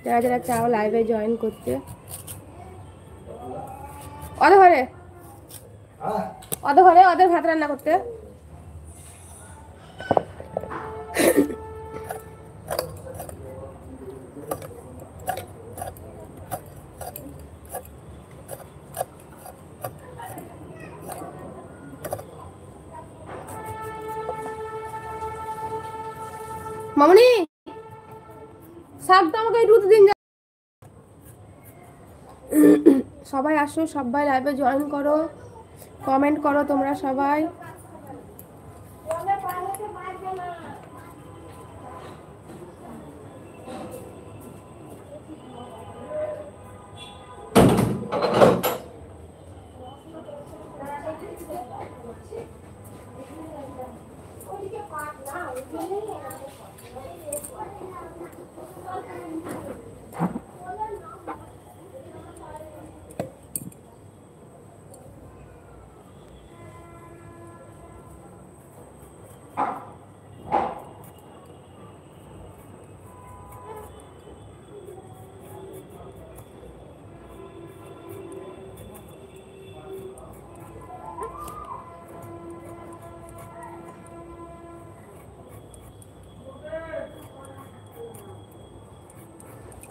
যারা যারা চাও লাইভে জয়েন করতে। অধঘরে অধঘরে ওদের ভাত রান্না করতে। মামনি শাকটা আমাকে একটু দিন। সবাই আসো, সবাই লাইভে জয়েন করো, কমেন্ট করো তোমরা সবাই।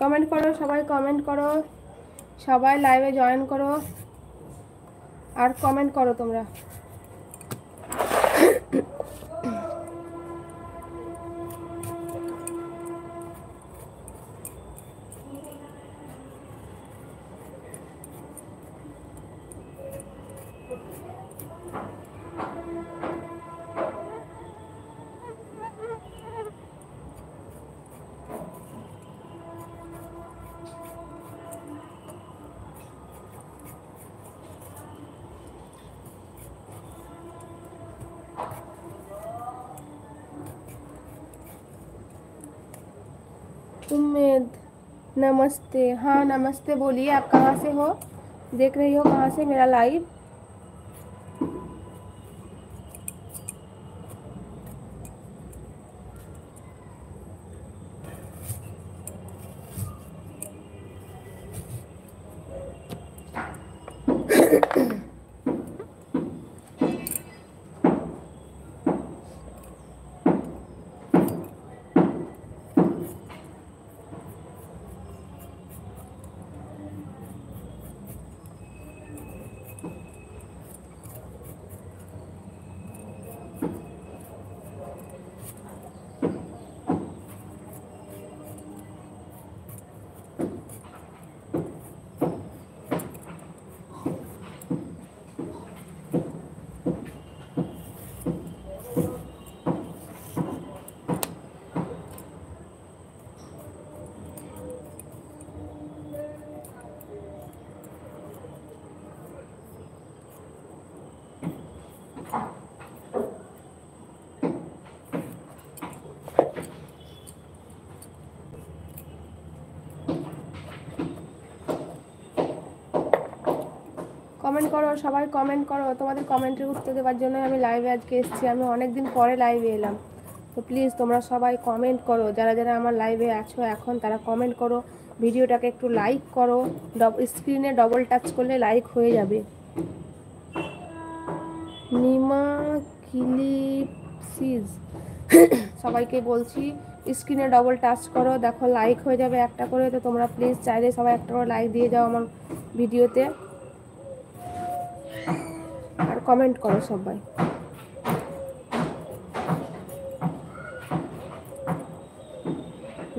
কমেন্ট করো সবাই, কমেন্ট করো সবাই, লাইভে জয়েন করো আর কমেন্ট করো তোমরা। उम्मीद नमस्ते। हाँ नमस्ते, बोलिए आप कहाँ से हो, देख रही हो कहाँ से मेरा लाइव? কমেন্ট করো সবাই, কমেন্ট করো। তোমাদের কমেন্টের উত্তর দেওয়ার জন্য আমি লাইভে আজকে এসেছি। আমি অনেক দিন পরে লাইভে এলাম, তো প্লিজ তোমরা সবাই কমেন্ট করো। যারা যারা আমার লাইভে আছো এখন তারা কমেন্ট করো, ভিডিওটাকে একটু লাইক করো। স্ক্রিনে ডবল টাচ করলে লাইক হয়ে যাবে। নিমা ক্লিপসিস সবাইকে বলছি স্ক্রিনে ডবল টাচ করো, দেখো লাইক হয়ে যাবে একটা করে। তো তোমরা প্লিজ চাইলে সবাই একটা করে লাইক দিয়ে যাও আমার ভিডিওতে, আর কমেন্ট করো সবাই।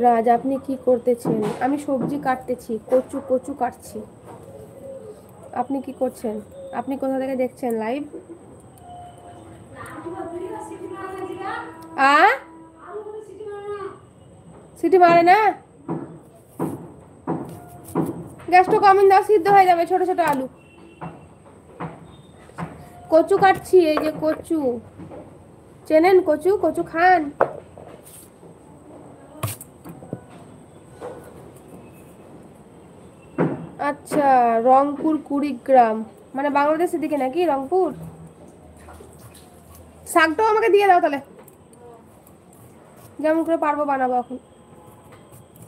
রাজ আপনি কি করতেছেন? আমি সবজি কাটতেছি, কচু কচু কাটছি। আপনি কি করছেন? আপনি কোথা থেকে দেখছেন লাইভ? সিটি মারে না, গ্যাসটা কমিয়ে দাও, সিদ্ধ হয়ে যাবে ছোট ছোট আলু। কচু কাটছি, এই যে কচু, চেনেন কচু? কচু খান? আচ্ছা, রংপুর কুড়িগ্রাম, মানে বাংলাদেশের দিকে নাকি রংপুর? শাকটাও আমাকে দিয়ে দাও তাহলে, যেমন করে পারবো বানাবো এখন।